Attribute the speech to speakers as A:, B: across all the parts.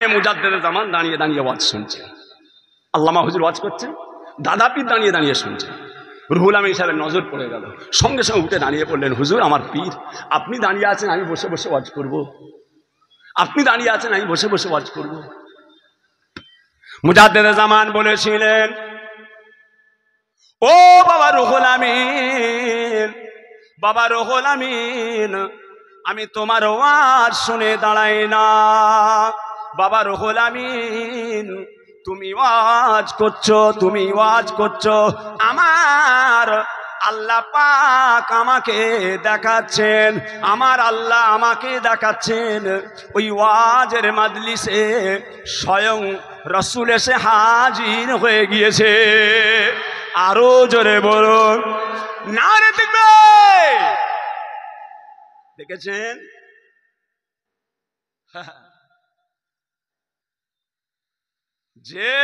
A: মুজাদ্দেদে জামান দাঁড়িয়ে দাঁড়িয়ে ওয়াজ শুনছেন, আল্লামা হুজুর ওয়াজ করছেন, দাদা পীর দাঁড়িয়ে দাঁড়িয়ে শুনছেন। রুহুল আমিন সাহেবের নজর পড়ে গেল, সঙ্গে সঙ্গে উঠে দাঁড়িয়ে পড়লেন, হুজুর আমার পীর, আপনি দাঁড়িয়ে আছেন, আমি বসে বসে ওয়াজ করব। আপনি দাঁড়িয়ে আছেন, আমি বসে বসে ওয়াজ করব। মুজাদ্দেদে জামান বলেছিলেন, ও বাবা রুহুল আমিন, বাবা রুহুল আমিন, আমি তোমার ওয়াজ শুনে দাঁড়াই না। বাবা রুহুল আমিন, তুমি ওয়াজ করছো, তুমি ওয়াজ করছো, আমার আল্লাহ পাক আমাকে দেখাচ্ছেন, আমার আল্লাহ আমাকে দেখাচ্ছেন, ওই ওয়াজের মাজলিসে স্বয়ং রাসূল এসে হাজির হয়ে গিয়েছে। আরো জোরে বলুন নারে তাকবীর। দেখেছেন? যে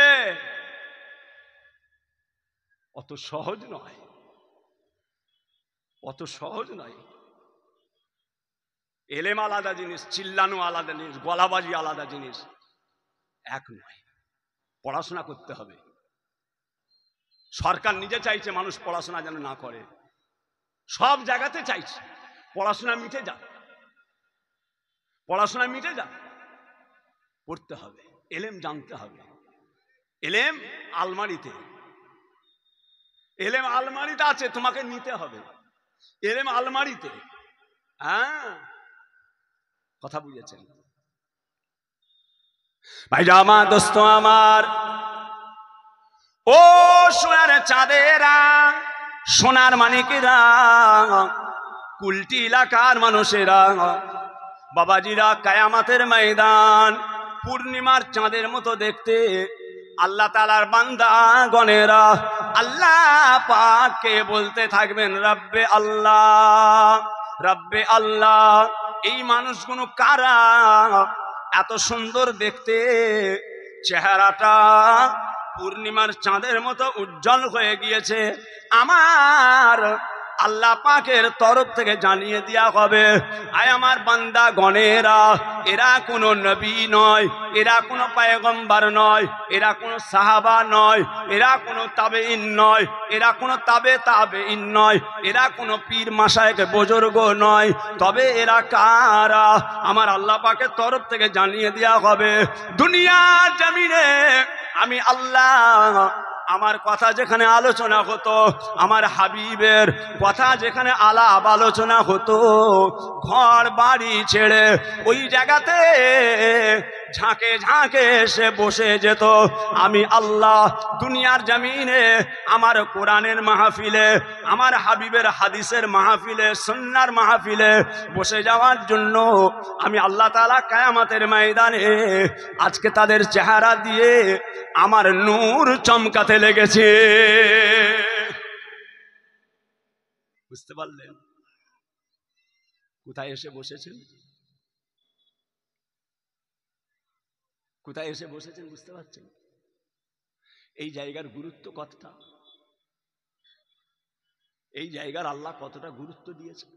A: অত সহজ নয়, অত সহজ নয়। এলেম আলাদা জিনিস, চিল্লানো আলাদা জিনিস, গলাবাজি আলাদা জিনিস, এক নয়। পড়াশোনা করতে হবে। সরকার নিজে চাইছে মানুষ পড়াশোনা যেন না করে, সব জায়গাতে চাইছে পড়াশোনা মিটে যাক, পড়াশোনা মিটে যাক। পড়তে হবে, এলেম জানতে হবে। এলেম আলমারিতে, এলেম আলমারিতে আছে, তোমাকে নিতে হবে। এলেম আলমারিতে, হ্যাঁ, কথা বুঝেছেন ভাই? জামা দোস্ত আমার, ও সোনার চাঁদেরা, সোনার মানিকেরা, কুলটি এলাকার মানুষেরা, বাবাজিরা, কায়ামাতের ময়দান পূর্ণিমার চাঁদের মতো দেখতে আল্লাহ তাআলার বান্দা গণেরা আল্লাহ পাককে বলতে থাকবেন, রব্বে আল্লাহ, রব্বে আল্লাহ। এই মানুষগুলো কারা? এত সুন্দর দেখতে, চেহারাটা পূর্ণিমার চাঁদের মতো উজ্জ্বল হয়ে গিয়েছে। আমার আল্লাহ পাকের তরফ থেকে জানিয়ে দেওয়া হবে, আয় আমার বান্দা গণেরা, এরা কোনো নবী নয়, এরা কোনো পয়গম্বর নয়, এরা কোনো সাহাবা নয়, এরা কোনো তাবেঈন নয়, এরা কোনো তাবেঈন নয়, এরা কোনো পীর মাশায়েখ বুজুর্গ নয়। তবে এরা কারা? আমার আল্লাহ পাকের তরফ থেকে জানিয়ে দেওয়া হবে। দুনিয়ার জমিনে আমি আল্লাহ, আমার কথা যেখানে আলোচনা হতো, আমার হাবিবের কথা যেখানে আলাপ আলোচনা হতো, ঘর বাড়ি ছেড়ে ওই জায়গাতে ঝাঁকে ঝাঁকে এসে বসে যেত। আমি আল্লাহ দুনিয়ার জমিনে আমার কোরআনের মাহফিলে, আমার হাবিবের হাদিসের মাহফিলে, সুন্নাহর মাহফিলে বসে যাওয়ার জন্য আমি আল্লাহ তাআলা কিয়ামতের ময়দানে আজকে তাদের চেহারা দিয়ে আমার নূর চমকাতে লেগেছে। বুঝতে পারলেন কোথায় এসে বসেছেন? কোথায় এসে বসেছেন বুঝতে পারছেন? এই জায়গার গুরুত্ব কতটা, এই জায়গার আল্লাহ কতটা গুরুত্ব দিয়েছে।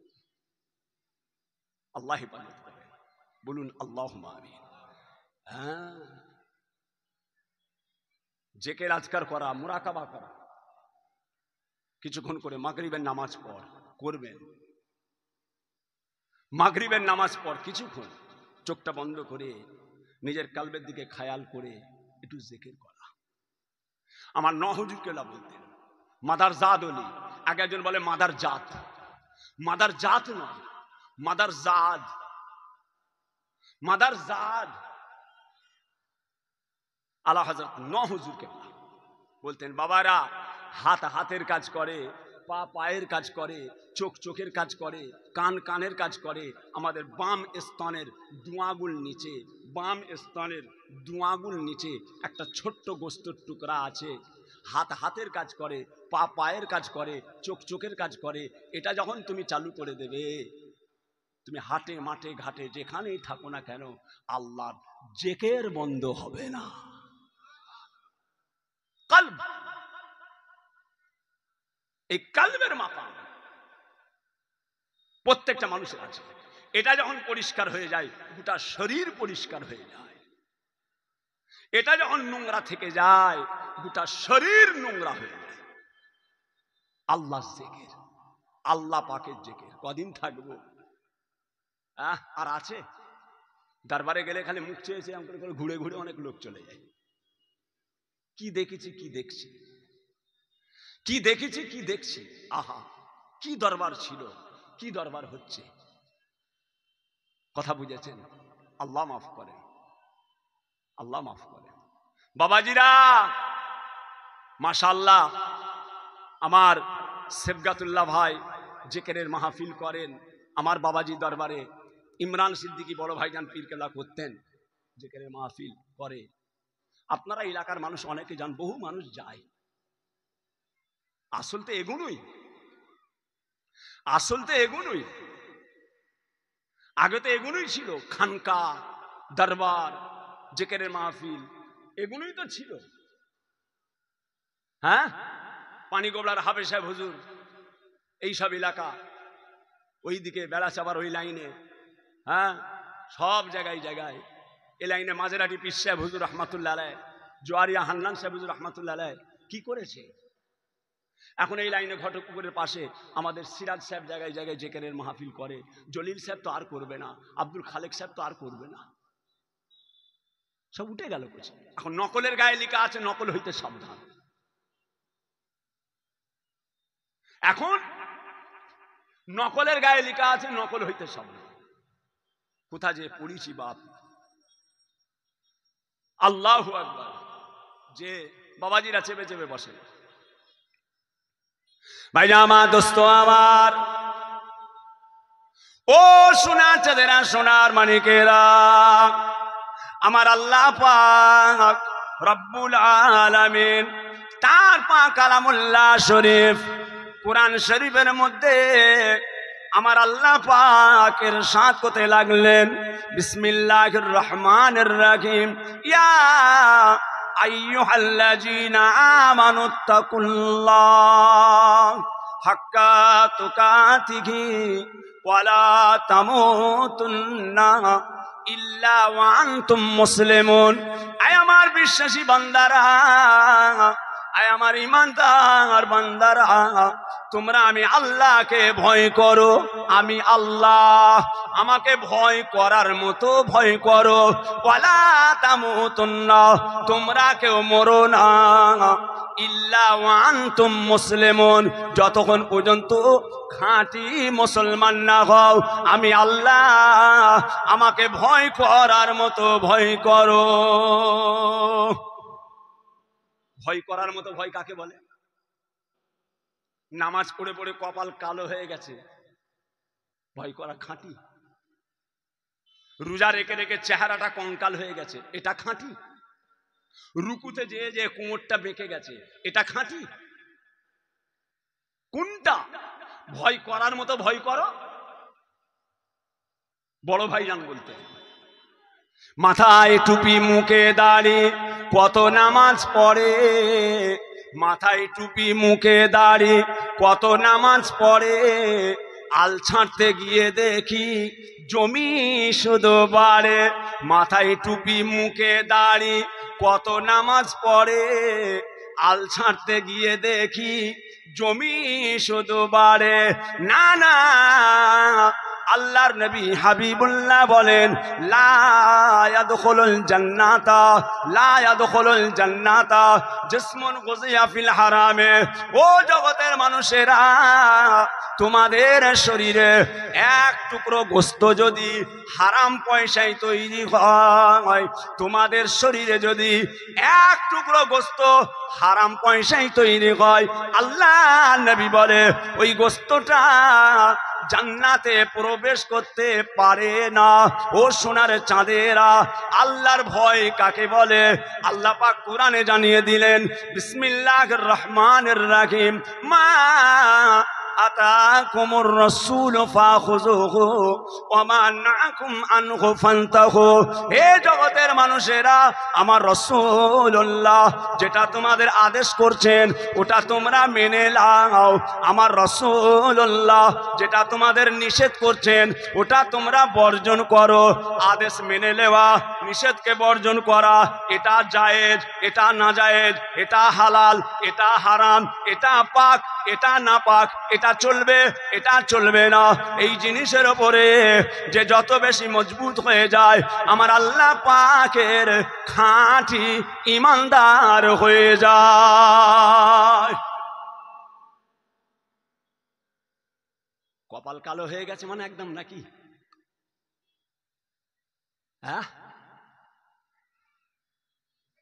A: আল্লাহ হেফাজত করেন, বলুন আল্লাহুম্মা আমিন। হ্যাঁ, জিকির আজকার করা, মুরাকাবা করা, কিছুক্ষণ করে মাগরিবের নামাজ করবেন, মাগরিবের নামাজ পড় কিছুক্ষণ চোখটা বন্ধ করে নিজের কালবের দিকে খেয়াল করে একটু জিকির করা। আমার হুজুর কেলা বলতেন মাদার জাত অলি, আগে একজন বলে মাদার জাত, মাদার জাত নয়, মাদার জাদ, মাদার জাদ। আলা হযরত হুজুর কেলা বলতেন, বাবারা হাত হাতের কাজ করে, পা পায়ের কাজ করে, চোখ চোখের কাজ করে, কান কানের কাজ করে। আমাদের বাম স্তনের দুয়াগুল নিচে, বাম স্তনের দুয়াগুল নিচে একটা ছোট্ট গোস্তের টুকরা আছে। হাত হাতের কাজ করে, পা পায়ের কাজ করে, চোখ চোখের কাজ করে। এটা যখন তুমি চালু করে দেবে, তুমি হাটে মাঠে ঘাটে যেখানেই থাকো না কেন, আল্লাহর জিকির বন্ধ হবে না। কলব, এই কলবের মাকাম প্রত্যেকটা মানুষের আছে। এটা যখন পরিষ্কার হয়ে যায়, গোটা শরীর পরিষ্কার হয়ে যায়। এটা যখন নোংরা থেকে যায় গোটা শরীর নোংরা হয়ে যায়। আল্লাহ জিকির, আল্লাহ পাকের জিকির কদিন থাকবো? আর আছে? দরবারে গেলে খালি মুখ চেয়েছে এমন করে ঘুরে ঘুরে অনেক লোক চলে যায়। কি দেখেছি, কি দেখছি, কি দেখেছি, কি দেখছি। আহা, কি দরবার ছিল, কি দরবার হচ্ছে। কথা বুঝেছেন? আল্লাহ মাফ করেন, আল্লাহ মাফ করেন। বাবাজিরা মাশাআল্লাহ, আমার সেবগাতুল্লাহ ভাই জিকিরের মাহফিল করেন। আমার বাবাজি দরবারে ইমরান সিদ্দিকী বড় ভাইজান পীর কেবলা করতেন, জিকিরের মাহফিল করে। আপনারা এলাকার মানুষ অনেকে যান, বহু মানুষ যায়। আসল তো এগুলোই, আসল তো এগুলোই। আগে তো এগুলোই ছিল, খানকা, দরবার, জিকিরের মাহফিল, এগুলোই তো ছিল। হ্যাঁ, পানিগোবলার হাফেজ সাহেব হুজুর, এইসব এলাকা, ওইদিকে বেড়াচাবার ওই লাইনে, হ্যাঁ, সব জায়গায় জায়গায়। এই লাইনে মাঝেরাটি পীর সাহেব হুজুর রহমাতুল্লাহ আলাইহ, জোয়ারিয়া হান্নান সাহেব হুজুর রহমাতুল্লাহ আলাইহ কি করেছে। এখন এই লাইনে ঘটকপুকুরের পাশে আমাদের সিরাজ সাহেব জায়গায় জায়গায় জিকিরের মাহফিল করে। জলিল সাহেব তো আর করবে না, আব্দুল খালেক সাহেব তো আর করবে না, সব উঠে গেল। এখন নকলের গায়ে লেখা আছে নকল হইতে সাবধান। এখন নকলের গায়ে লেখা আছে নকল হইতে সাবধান। কোথা যে পড়িছি বাপ। আল্লাহু আকবার। যে বাবাজিরা চেপে চেপে বসে। ভাইরা আমার, দোস্ত আমার, ও সোনার চাঁদেরা, সোনার মানিকেরা, আমার আল্লাহ পাক রব্বুল আলামিন তার পাক কালামুল্লাহ শরীফ কুরআন শরীফের মধ্যে আমার আল্লাহ পাক ইরশাদ করতে লাগলেন, বিসমিল্লাহির রহমানির রহিম, ইয়া আইয়ুহাল্লাযীনা আমানুত্তাকুল্লাহ হাক্কা তুকাতিহি ওয়া লা তামুতুন্না ইল্লা ওয়া আনতুম মুসলিমুন। আয় আমার বিশ্বাসী বান্দারা, আয় আমার ঈমানদার বান্দারা, তোমরা আমি আল্লাহকে ভয় করো। আমি আল্লাহ, আমাকে ভয় করার মতো ভয় করো। ওয়ালা তামুতুন্না, তোমরা কেউ মরো না, ইল্লা ওয়া আনতুম মুসলিমুন, যতক্ষণ পর্যন্ত খাঁটি মুসলমান না হও। আমি আল্লাহ, আমাকে ভয় করার মতো ভয় করো। ভয় করার মতো ভয় কাকে বলে? নামাজ পড়ে পড়ে কপাল কালো হয়ে গেছে, ভয় করা খাঁটি। রোজা রেখে রেখে চেহারাটা কঙ্কাল হয়ে গেছে, এটা খাঁটি। রুকুতে যে যে কোমরটা বেঁকে গেছে, এটা খাঁটি। কোনটা? ভয় করার মতো ভয় করো। বড় ভাইজান বলতে, মাথায় টুপি মুখে দাড়ি কত নামাজ পড়ে, মাথায় টুপি মুখে দাড়ি কত নামাজ পড়ে, আল ছাঁটতে গিয়ে দেখি জমি শুধু বাড়ে। মাথায় টুপি মুখে দাড়ি কত নামাজ পড়ে, আল ছাঁটতে গিয়ে দেখি জমি শুধু বাড়ে। না না, আল্লাহর নবী হাবিবুল্লাহ বলেন, লা ইয়াদখুলুল জান্নাতা, লা ইয়াদখুলুল জান্নাতা জিসমুন গুযিয়া ফিল হারামে। ও জগতের মানুষেরা, তোমাদের শরীরে এক টুকরো গোশত যদি হারাম পয়সায় তৈরি হয়, তোমাদের শরীরে যদি এক টুকরো গোশত হারাম পয়সায় তৈরি হয়, আল্লাহ নবী বলে ওই গোশতটা জান্নাতে প্রবেশ করতে পারে না। ও সোনার চাঁদেরা, আল্লাহর ভয় কাকে বলে? আল্লাহ পাক কোরআনে জানিয়ে দিলেন, বিসমিল্লাহির রহমানির রহিম, মা আতাকুমুর রাসূল ফাখুযুহু ওয়া মা নাহাকুম আনহু ফান্তাহু। হে জগতের মানুষেরা, আমার রাসূলুল্লাহ যেটা তোমাদের আদেশ করছেন ওটা তোমরা মেনে নাও। আমার রাসূলুল্লাহ যেটা তোমাদের নিষেধ করছেন ওটা তোমরা বর্জন করো। আদেশ মেনে নেওয়া নিষেধকে বর্জন করা, এটা জায়েজ, এটা নাজায়েজ, এটা হালাল, এটা হারাম, এটা পাক, এটা না পাক, এটা চলবে, এটা চলবে না, এই জিনিসের ওপরে যে যত বেশি মজবুত হয়ে যায় আমার আল্লাহ পাকের খাঁটি ঈমানদার হয়ে যায়। কপাল কালো হয়ে গেছে মানে একদম নাকি? হ্যাঁ,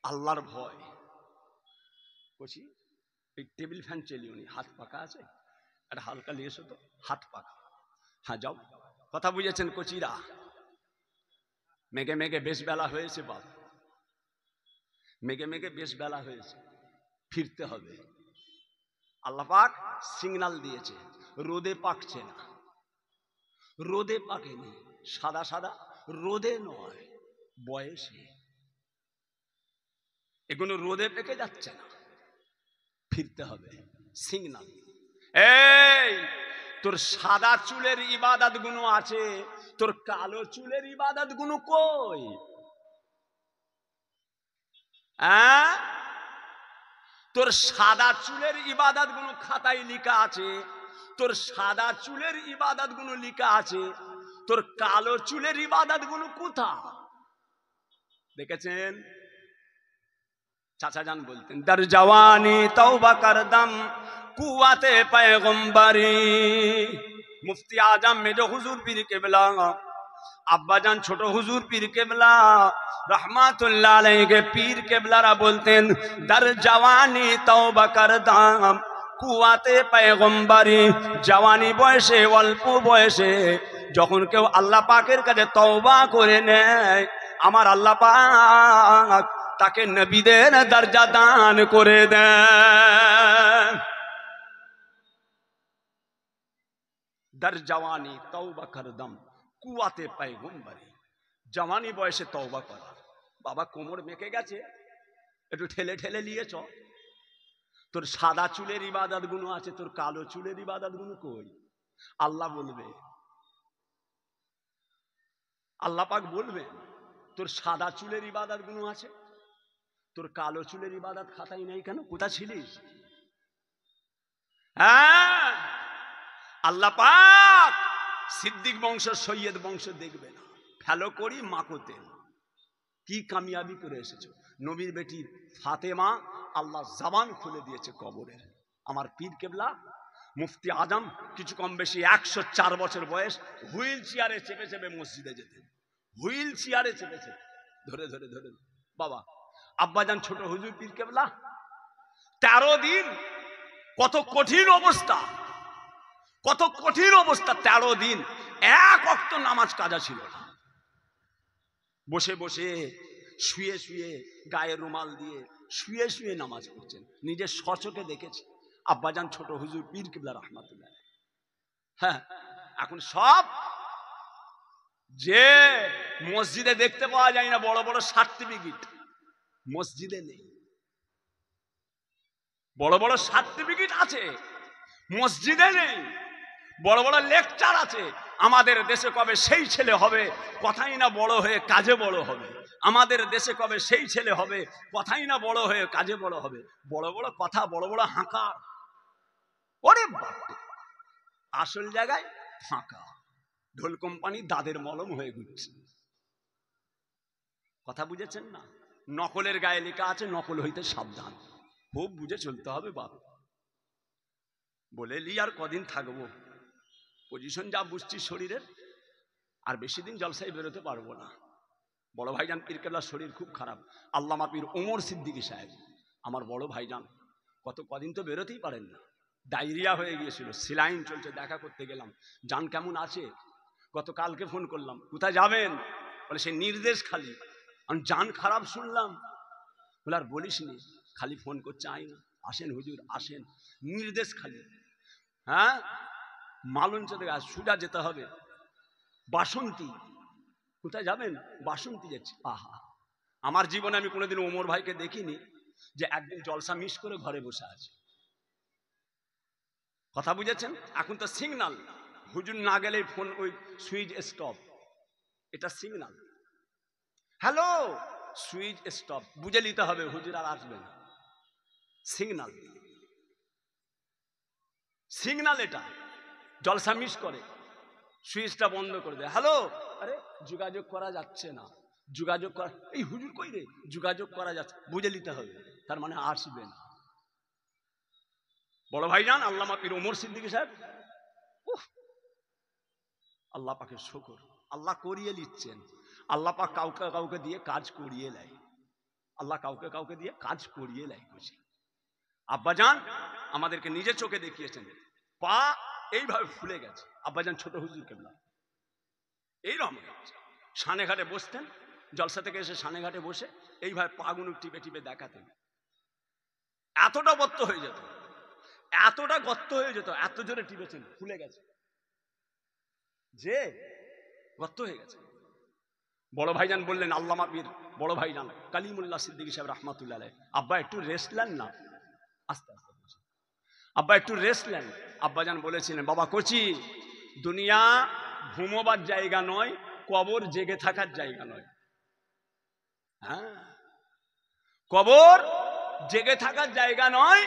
A: আল্লাহর ভয় বলছি। এই টেবিল ফ্যান চালিও নি, হাত পাকা আছে, আর হালকা নিয়ে এসো তো, হাত পাকা। হ্যাঁ যাও, কথা বুঝেছেন কচিরা? মেঘে মেঘে বেশ বেলা হয়েছে বাপ, মেঘে মেঘে বেশ বেলা হয়েছে, ফিরতে হবে। আল্লাহ পাক সিগন্যাল দিয়েছে, রোদে পাকছে না, রোদে পাকেনি, সাদা সাদা, রোদে নয় বয়সে, এগুলো রোদে পেকে যাচ্ছে না, ফিরতে হবে, সিগন্যাল। এই তোর সাদা চুলের ইবাদত গুলো আছে, তোর কালো চুলের ইবাদত গুলো কই? হ্যাঁ, তোর সাদা চুলের ইবাদত গুলো খাতায় লেখা আছে, তোর সাদা চুলের ইবাদত গুলো লেখা আছে, তোর কালো চুলের ইবাদত গুলো কোথায়? দেখেছেন? চাচা জান বলতেন, দার জওয়ানি তওবা করদম কুয়াতে পয়গম্বরি। মুফতি আজম মেজো হুজুর পীর কেবলা, আব্বাজান ছোট হুজুর পীর কেবলা রহমাতুল্লাহ আলাইহি পীর কেবলারা বলতেন, দার জওয়ানি তওবা করদম কুয়াতে পয়গম্বরি। জওয়ানি বয়সে, অল্প বয়সে যখন কেউ আল্লাহ পাকের কাছে তওবা করে নেয়, আমার আল্লাহ পাক তাকে নবীদের দরজা দান করে দেন। দর জওয়ানি তওবা করদম কুয়াতে পয়গম্বরি। জওয়ানি বয়সে তওবা করা। বাবা কোমর মেকে গেছে, একটু ঠেলে ঠেলে নিয়ে চ। তোর সাদা চুলের ইবাদত গুলো আছে, তোর কালো চুলের ইবাদত গুলো কই? আল্লাহ বলবে, আল্লাহ পাক বলবে, তোর সাদা চুলের ইবাদত গুলো আছে, তোর কালো চুলের ইবাদত খাতাই নাই কেন? কোথা ছিলিস? হ্যাঁ, আল্লাহ পাক সিদ্দিক বংশ, সৈয়দ বংশ দেখবে না, ফেলো করি মাকোতে। কি কামিয়াবি করে এসেছো? নবীর বেটির ফাতেমা আল্লাহ জবান খুলে দিয়েছে কবরের। আমার পীর কেবলা মুফতি আজম কিছু কম বেশি 104 বছর বয়স, হুইল চেয়ারে চেপে চেপে মসজিদে যেতেন, হুইল চেয়ারে চেপে চেপে, ধরে ধরে ধরে। বাবা আব্বাজান ছোট হুজুর পীর কেবলা 13 দিন, কত কঠিন অবস্থা, কত কঠিন অবস্থা। 13 দিন এক ওয়াক্ত নামাজ কাজা ছিল না, বসে বসে শুয়ে শুয়ে গায়ে রুমাল দিয়ে শুয়ে শুয়ে নামাজ পড়ছেন, নিজের সচকে দেখেছি আব্বাজান ছোট হুজুর পীর কেবলা রহমাতুল্লাহ। হ্যাঁ, এখন সব যে মসজিদে দেখতে পাওয়া যায় না, বড় বড় সার্টিফিকেট মসজিদে নেই। বড় বড় সার্টিফিকেট আছে, মসজিদে নেই। বড় বড় লেকচার আছে, আমাদের দেশে কবে সেই ছেলে হবে, কথাই না বড় হয়ে কাজে বড় হবে। আমাদের দেশে কবে সেই ছেলে হবে, কথাই না বড় হয়ে কাজে বড় হবে। বড় বড় কথা, বড় বড় হাঁকার। ওরে বাপ, আসল জায়গায় ফাঁকা, ঢোল কোম্পানি দাদের মলম হয়ে ঘুরছে। কথা বুঝেছেন না? নকলের গায়ে লেখা আছে, নকল হইতে সাবধান। খুব বুঝে চলতে হবে বাপ। বলে লি আর কদিন থাকবো, পজিশন যা বুঝছি শরীরের, আর বেশি দিন জলসায় বেরোতে পারবো না। বড় ভাইজান পীর কেবলার শরীর খুব খারাপ, আল্লামা পীর ওমর সিদ্দিকী সাহেব আমার বড় ভাইজান, কদিন তো বেরোতেই পারেন না, ডায়রিয়া হয়ে গিয়েছিল, সিলাইন চলছে। দেখা করতে গেলাম, জান কেমন আছে? গতকালকে ফোন করলাম, কোথায় যাবেন? বলে সে নির্দেশ খালি। আমি জান খারাপ শুনলাম। বলে আর বলিস নি, খালি ফোন করছে, আই না, আসেন হুজুর আসেন, নির্দেশ খালি। হ্যাঁ, মালঞ্চ থেকে সুজা যেতে হবে, বাসন্তী। কোথায় যাবেন? বাসন্তী যাচ্ছি। আহা, আমার জীবনে আমি কোনোদিন ওমর ভাইকে দেখিনি যে একদিন জলসা মিস করে ঘরে বসে আছে। কথা বুঝেছেন? এখন তো সিগনাল, হুজুর না গেলেই ফোন ওই সুইচ স্টপ, এটা সিগনাল। হ্যালো, সুইচ স্টপ, বুঝে নিতে হবে হুজুর আর আসবে না। সিগনাল, সিগনাল এটা জলসা মিস করে, সুইচটা বন্ধ করে দেয়। হ্যালো, আরে যোগাযোগ করা যাচ্ছে না, যোগাযোগ করা, এই হুজুর কই রে, যোগাযোগ করা যাচ্ছে, বুঝে নিতে হবে তার মানে আসবে না। বড় ভাইজান আল্লামা পীর ওমর সিদ্দিকী সাহেব, আল্লাহ পাকের শুকর, আল্লাহ করিয়ে নিচ্ছেন। আল্লাহ পাক কাউকে কাউকে দিয়ে কাজ করিয়ে নেয়, আল্লাহ কাউকে কাউকে দিয়ে কাজ করিয়ে নেয়। বুঝি আব্বাজান আমাদেরকে নিজে চোখে দেখিয়েছেন, পা এইভাবে ফুলে গেছে। আব্বাজান ছোট হুজুর কেবলা এইরকম সানে ঘাটে বসতেন, জলসা থেকে এসে সানে ঘাটে বসে এইভাবে পাগুলো টিপে টিপে দেখাতেন। এতটা গর্ত হয়ে যেত, এতটা গর্ত হয়ে যেত, এত জোরে টিপেছেন, ফুলে গেছে, যে গর্ত হয়ে গেছে। বড় ভাইজান বললেন, আল্লামা পীর বড় ভাইজান কালিমুল্লাহ সিদ্দিকী সাহেব রহমাতুল্লাহ আলাইহি, আব্বা একটু রেস্ট নেন না। আস্তে আস্তে আব্বা একটু রেস্ট নেন। আব্বাজান বলেছিলেন, বাবা কচি, দুনিয়া ঘুমোবার জায়গা নয়, কবর জেগে থাকার জায়গা নয়। হ্যাঁ, কবর জেগে থাকার জায়গা নয়,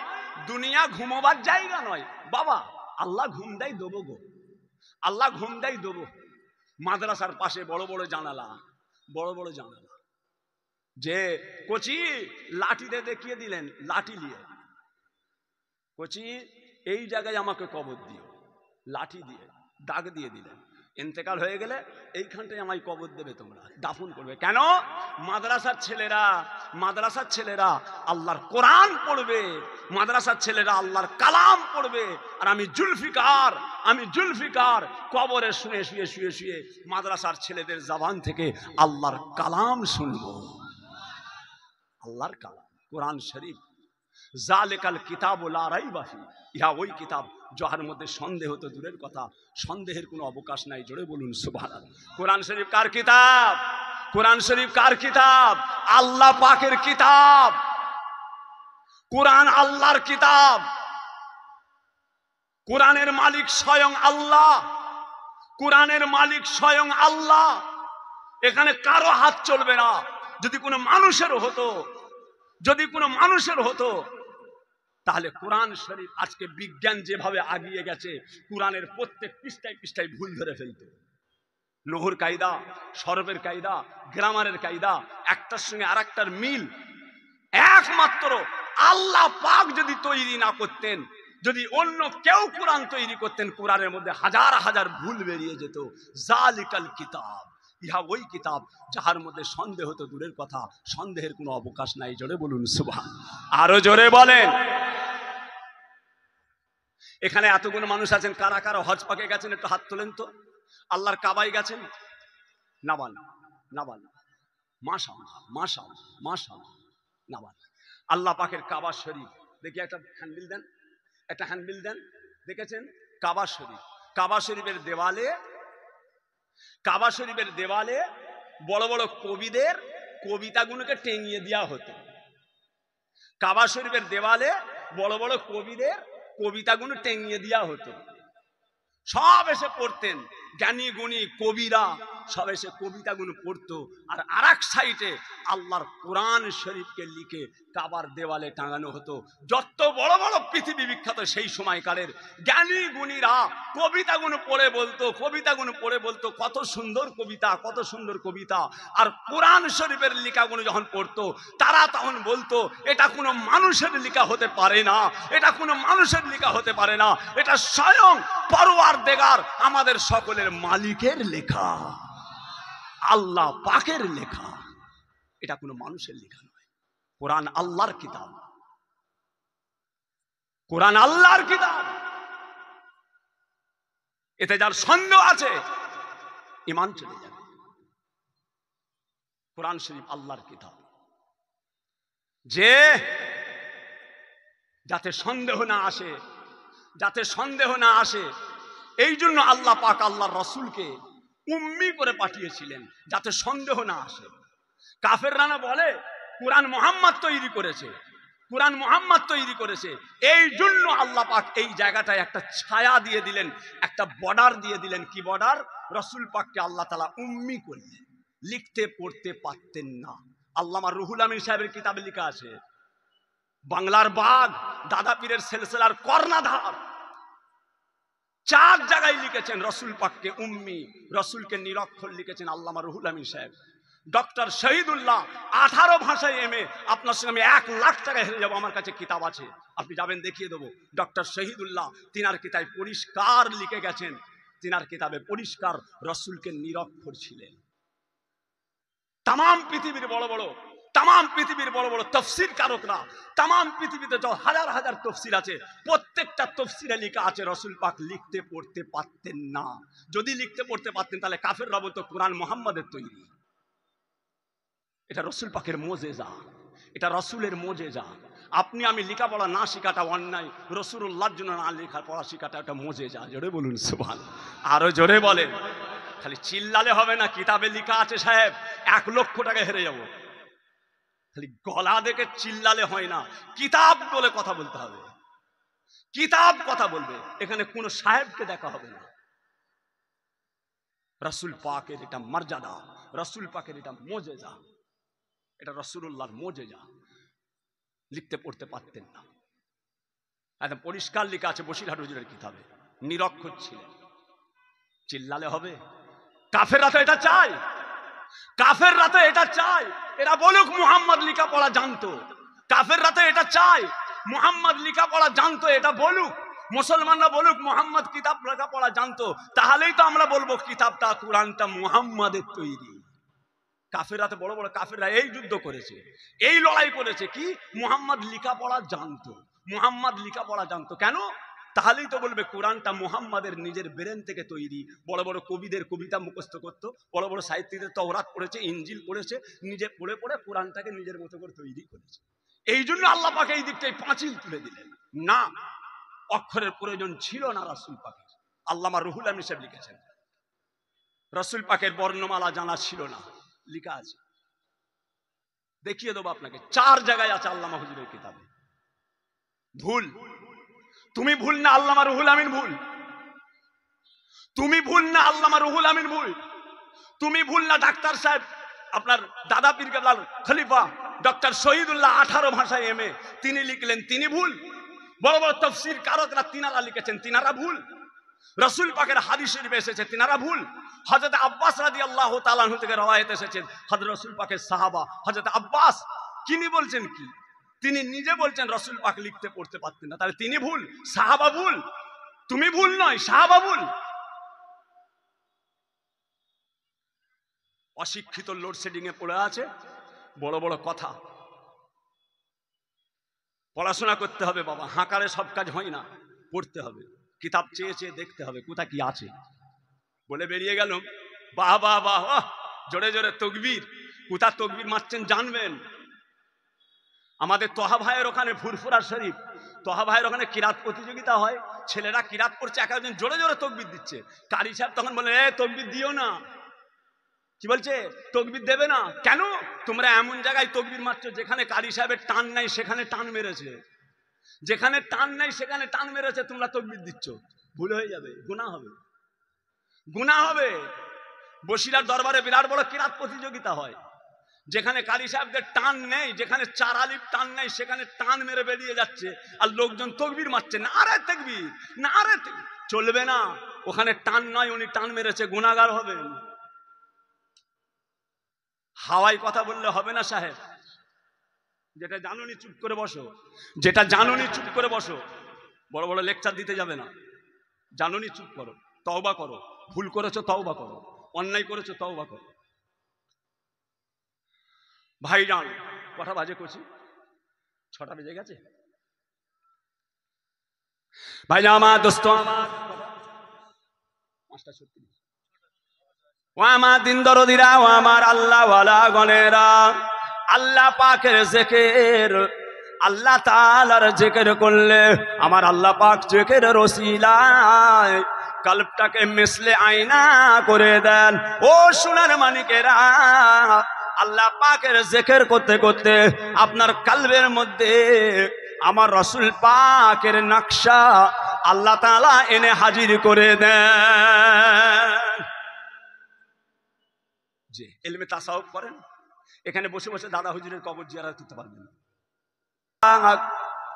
A: দুনিয়া ঘুমোবার জায়গা নয়। বাবা আল্লাহ ঘুম দেয় দেবো গো, আল্লাহ ঘুম দেয় দেবো। মাদ্রাসার পাশে বড় বড় জানালা, বড় বড় জানালা, যে কচি লাঠিতে দেখিয়ে দিলেন, লাঠি নিয়ে, কচি এই জায়গায় আমাকে কবর দিও, লাঠি দিয়ে দাগ দিয়ে দিলেন। ইন্তেকাল হয়ে গেলে এইখানটায় আমায় কবর দেবে, তোমরা দাফন করবে। কেন? মাদ্রাসার ছেলেরা, মাদ্রাসার ছেলেরা আল্লাহর কোরআন পড়বে, মাদ্রাসার ছেলেরা আল্লাহর কালাম পড়বে, আর আমি জুলফিকার, আমি জুলফিকার কবরে শুয়ে শুয়ে শুয়ে শুয়ে মাদ্রাসার ছেলেদের জবান থেকে আল্লাহর কালাম শুনবো। আল্লাহর কালাম কোরআন শরীফ, জালিকাল কিতাবু লা রাইবা ফি, ইহা ওই কিতাব যার মধ্যে সন্দেহ তো দূরের কথা, সন্দেহের কোনো অবকাশ নাই। জোরে বলুন সুবহানাল্লাহ। কোরআন শরীফ কার কিতাব? কোরআন শরীফ কার কিতাব? আল্লাহ পাকের কিতাব। কোরআন আল্লাহর কিতাব, কোরআনের মালিক স্বয়ং আল্লাহ, কোরআনের মালিক স্বয়ং আল্লাহ। এখানে কারো হাত চলবে না। যদি কোনো মানুষের হতো, যদি কোনো মানুষের হতো, তাহলে কোরআন শরীফ আজকে বিজ্ঞান যেভাবে আগিয়ে গেছে, কোরআনের প্রত্যেক পৃষ্ঠায় পৃষ্ঠায় ভুল ধরে ফেলত। নহর কায়দা, সরবের কায়দা, গ্রামারের কায়দা, একটার সঙ্গে আর একটার মিল একমাত্র আল্লাহ পাক যদি তৈরি না করতেন, যদি অন্য কেউ কোরআন তৈরি করতেন, কোরআনের মধ্যে হাজার হাজার ভুল বেরিয়ে যেত। জালিকাল কিতাব, ইহা ওই কিতাব যাহার মধ্যে সন্দেহ তো দূরের কথা, সন্দেহের কোনো অবকাশ নাই। জোরে বলুন সুবহানাল্লাহ। আরো জোরে বলেন। এখানে এতগুলো মানুষ আছেন, কারা কারা হজ পাকে গেছেন? একটু হাত তোলেন তো। আল্লাহর কাবায় গেছেন? নাবাল, নাবাল, মাশাআল্লাহ, মাশাআল্লাহ, মাশাআল্লাহ, নাবাল। আল্লাহ পাকের কাবা শরীফ, দেখি একটা হ্যান্ডবিল দেন, একটা হ্যান্ডবিল দেন। দেখেছেন কাবা শরীফ, কাবা শরীফের দেওয়ালে, কাবা শরীফের দেওয়ালে বড় বড় কবিদের কবিতাগুলোকে টেঙিয়ে দেওয়া হতো। কাবা শরীফের দেওয়ালে বড় বড় কবিদের কবিতাগুলো টেঙিয়ে দেওয়া হতো। সব এসে পড়তেন, জ্ঞানী গুণী কবিরা সব এসে কবিতাগুলো পড়তো। আর আরেক সাইডে আল্লাহর কোরআন শরীফকে লিখে কাবার দেওয়ালে টাঙানো হতো। যত বড় বড় পৃথিবী বিখ্যাত সেই সময়কালের জ্ঞানী গুণীরা কবিতাগুলো পড়ে বলতো, কবিতাগুলো পড়ে বলতো কত সুন্দর কবিতা, কত সুন্দর কবিতা। আর কোরআন শরীফের লেখাগুলো যখন পড়তো, তারা তখন বলতো এটা কোনো মানুষের লেখা হতে পারে না, এটা কোনো মানুষের লেখা হতে পারে না, এটা স্বয়ং পরওয়ারদিগার আমাদের সকলের মালিকের লেখা, আল্লাহ পাকের লেখা, এটা কোনো মানুষের লেখা নয়। কোরআন আল্লাহর কিতাব, কোরআন আল্লাহর কিতাব। এতে যার সন্দেহ আছে ঈমান চলে যাবে। কোরআন শরীফ আল্লাহর কিতাব, যে যাতে সন্দেহ না আসে, যাতে সন্দেহ না আসে, এই জন্য আল্লাহ পাক আল্লাহর রাসূলকে উম্মি করে পাঠিয়েছিলেন, যাতে সন্দেহ না আসে। কাফেররা না বলে কোরআন মুহাম্মদ তৈরি করেছে, কোরআন মুহাম্মদ তৈরি করেছে। এই জন্য আল্লাহ পাক এই জায়গাটায় একটা ছায়া দিয়ে দিলেন, একটা বর্ডার দিয়ে দিলেন। কি বর্ডার? রাসূল পাককে আল্লাহ তাআলা উম্মি করলেন। লিখতে পড়তে পারতেন না। আল্লামা রুহুল আমিন সাহেবের কিতাবে লেখা আছে, বাংলার বাঘ দাদা পীরের সিলসিলার কর্ণধার 4 জায়গায় লিখেছেন রসুল পাককে উম্মি, রসুলকে নিরক্ষর লিখেছেন আল্লামা রুহুল আমিন সাহেব। ডক্টর শহীদুল্লাহ 18 ভাষায় এমএ, আপনার সঙ্গে আমি 1 লাখ টাকা হেরে যাবো, আমার কাছে কিতাব আছে, আপনি যাবেন দেখিয়ে দেবো। ডক্টর শহীদুল্লাহ তিনার কিতাবে পরিষ্কার লিখে গেছেন, তিনার কিতাবে পরিষ্কার রসুলকে নিরক্ষর ছিলেন। তাম পৃথিবীর বড় বড় তফসির কারকরা, তাম পৃথিবীতে যত হাজার হাজার তফসির আছে, প্রত্যেকটা তফসিরে লেখা আছে রসুল পাক লিখতে পড়তে পারতেন না। যদি লিখতে পড়তে পারতেন তাহলে কাফেররা বলতো কোরআন মুহাম্মাদের তৈরি। এটা রসুল পাকের মোজেজা, এটা রসুলের মোজেজা। আপনি আমি লেখাপড়া না শেখাটা অন্যায়, রসুলুল্লাহর জন্য না লেখাপড়া শেখাটা একটা মোজেজা। জোরে বলুন সুবহানাল্লাহ, আরো জোরে বলেন। খালি চিল্লালে হবে না, কিতাবে লেখা আছে সাহেব 1 লক্ষ টাকা হেরে যাব। খালি গলা দেখে চিল্লালে হয় না, কিতাব বলে কথা বলতে হবে, কিতাব কথা বলবে। এখানে কোন সাহেবকে দেখা হবে না। রসুল পাকের এটা মর্যাদা, রসুল পাকের এটা মোজেজা, এটা রসুলুল্লাহর মোজেজা। লিখতে পড়তে পারতেন না, একদম পরিষ্কার লেখা আছে বসিরহাট হুজুরের কিতাবে, নিরক্ষর ছিলেন। চিল্লালে হবে? কাফেররা তো এটা চায়, কাফেররা তো এটা চায়, এরা বলুক মুহাম্মদ লেখাপড়া জানতো। কাফেররা তো এটা চায় মুহাম্মদ লেখাপড়া জানতো, এটা বলুক। মুসলমানরা বলুক মুহাম্মদ কিতাব লেখাপড়া জানতো, তাহলেই তো আমরা বলবো কিতাবটা কোরআনটা মুহাম্মাদের তৈরি। কাফেররা তো বড় বড় কাফেররা এই যুদ্ধ করেছে, এই লড়াই করেছে, কি মুহাম্মদ লেখাপড়া জানতো, মুহাম্মদ লেখাপড়া জানতো। কেন? তাহলেই তো বলবে কোরআনটা মুহাম্মাদের নিজের ব্রেন থেকে তৈরি। বড় বড় কবিদের কবিতা মুখস্থ করতো, বড় বড় সাহিত্যিকদের তওরাত পড়েছে, ইনজিল পড়েছে, নিজে পড়ে পড়ে কোরআনটাকে নিজের মতো করে তৈরি করেছে। এই জন্য আল্লাহ পাক এই দিকটাই পাঁচিল তুলে দিলেন না, অক্ষরের প্রয়োজন ছিল না রাসূল পাকের। আল্লামা রুহুল আমিন সাহেব লিখেছেন রাসূল পাকের বর্ণমালা জানা ছিল না, লেখা আছে, দেখিয়ে দেবো আপনাকে। 4 জায়গায় আছে আল্লামা হুজুরের কিতাবে। ভুল তুমি ভুল না, আল্লামা রুহুল আমিন ভুল। তুমি ভুল না, আল্লামা রুহুল আমিন ভুল। তুমি ভুল না, ডাক্তার সাহেব আপনার দাদা পীর কেবলার খলিফা ডক্টর শহীদুল্লাহ 18 ভাষায় এমএ, তিনি লিখলেন, তিনি ভুল। বড় বড় তাফসীর কারকরা তিনারা লিখেছেন, তিনারা ভুল। রাসূল পাকের হাদিস শরীফে এসেছে, তিনারা ভুল। হযরত আব্বাস রাদিয়াল্লাহু তাআলা আনহু থেকে রওয়ায়াত এসেছে, হযরত রাসূল পাকের সাহাবা হযরত আব্বাস তিনি বলছেন কি, তিনি নিজে বলছেন রাসূল পাক লিখতে পড়তে পারতেন না, তাহলে তিনি ভুল, সাহাবা ভুল। তুমি ভুল নয়, সাহাবা ভুল। অশিক্ষিত লোডশেডিং এ পড়ে আছে, বড় বড় কথা। পড়াশোনা করতে হবে বাবা, হাঁকারে সব কাজ হয় না, পড়তে হবে, কিতাব চেয়ে চেয়ে দেখতে হবে কোথায় কি আছে। বলে বেরিয়ে গেল, বাহ বাহ বাহ, জোরে জোরে তকবীর। কোথা তকবীর মারছেন জানবেন? আমাদের তোহা ভাইয়ের ওখানে ফুরফুরা শরীফ, তোহা ভাইয়ের ওখানে কিরাত প্রতিযোগিতা হয়, ছেলেরা কিরাত করছে, এক একজন জোরে জোরে তকবীর দিচ্ছে। কারি সাহেব তখন বলে, তকবীর দিও না। কি বলছে? তকবীর দেবে না কেন? তোমরা এমন জায়গায় তকবীর মারছো যেখানে কারি সাহেবের টান নাই, সেখানে টান মেরেছে, যেখানে টান নাই সেখানে টান মেরেছে, তোমরা তকবীর দিচ্ছ। ভুল হয়ে যাবে, গুনাহ হবে, গুনাহ হবে। বসিরার দরবারে বিরাট বড় কিরাত প্রতিযোগিতা হয়, যেখানে কারি সাহেবদের টান নেই, যেখানে 4 আলিফ টান নেই, সেখানে টান মেরে বেরিয়ে যাচ্ছে, আর লোকজন তকবীর মারছে, না রে তাকবীর, না রে চলবে না। ওখানে টান নয়, উনি টান মেরেছে, গুনাহগার হবেন। হাওয়াই কথা বললে হবে না সাহেব, যেটা জানুনি চুপ করে বসো, যেটা জানুনি চুপ করে বসো। বড় বড় লেকচার দিতে যাবে না, জানুনি চুপ করো, তওবা করো। ভুল করেছো তওবা করো, অন্যায় করেছো তওবা করো। ভাইজান কটা বাজে করছি? 6টা বেজে গেছে। ভাইজান আমার, দোস্ত আমার, 5:36। ও আমার দিন দরদিরা, ও আমার আল্লাহ ওয়ালা গনেরা, আল্লাহ পাকের জিকির, আল্লাহ তাআলার জিকির করলে আমার আল্লাহ পাক জিকিরের ওসিলায় কলবটাকে মিসলে আয়না করে দেন। ও সোনার মানিকেরা, আল্লাহ পাকের জিকির করতে করতে আপনার কলবের মধ্যে আমার রাসূল পাকের নকশা আল্লাহ তাআলা এনে হাজির করে দেন। যে ইলমে তাসাউফ করেন, এখানে বসে বসে দাদা হুজুরের কবর জিয়ারত করতে পারবেন।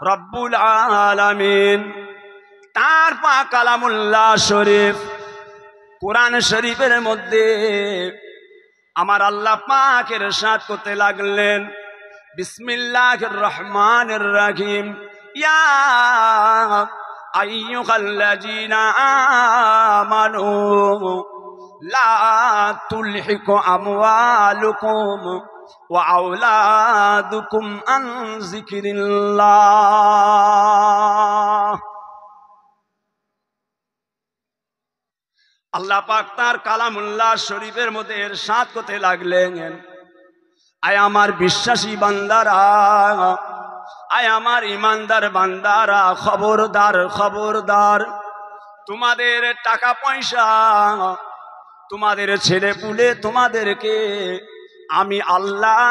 A: রব্বুল আলামিন তার পাক কালামুল্লাহ শরীফ কোরআন শরীফের মধ্যে আমার আল্লাহ পাক ইরশাদ করতে লাগলেন, বিসমিল্লাহির রহমানির রহিম, ইয়া আইয়ুহাল্লাযীনা আমানু লা তুলহিকু আমওয়ালুকুম ওয়া আওলাদুকুম আন যিকরিল্লাহ। আল্লাহ পাক তার কালামুল্লাহ শরীফের মধ্যে ইরশাদ করতে লাগলেন, আয় আমার বিশ্বাসী বান্দারা, আয় আমার ইমানদার বান্দারা, খবরদার খবরদার, তোমাদের টাকা পয়সা, তোমাদের ছেলে পুলে, তোমাদেরকে আমি আল্লাহ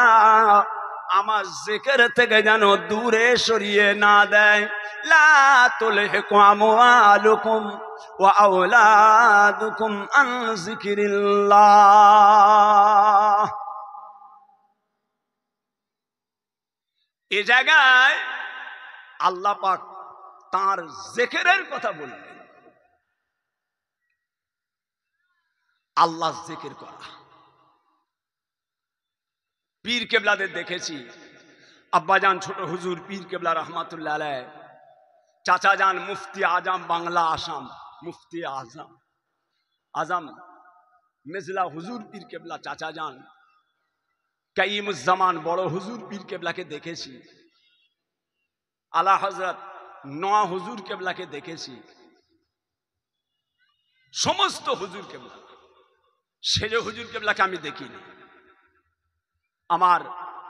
A: আমার জিকির থেকে যেন দূরে সরিয়ে না দেয়। লা তুলহিকু আমওয়ালুকুম ওয়া আওলাদুকুম আন যিকরিল্লাহ। এই জায়গায় আল্লাহ পাক তার জিকিরের কথা বললেন। আল্লাহ জিকির করা, পীর কেবলাদের দেখেছি, আব্বাজান ছোট হুজুর পীর কেবলা রহমাতুল্লাহ আলাইহ, চাচা যান মুফতি আজম বাংলা আসাম, মুফতি আজম মেজলা হুজুর পীর কেবলা চাচা যান কাইমুজ্জামান বড় হুজুর পীর কেবলাকে দেখেছি, আলা হযরত নোয়া হুজুর কেবলাকে দেখেছি, সমস্ত হুজুর কেবলা, সেজ হুজুর কেবলাকে আমি দেখিনি। আমার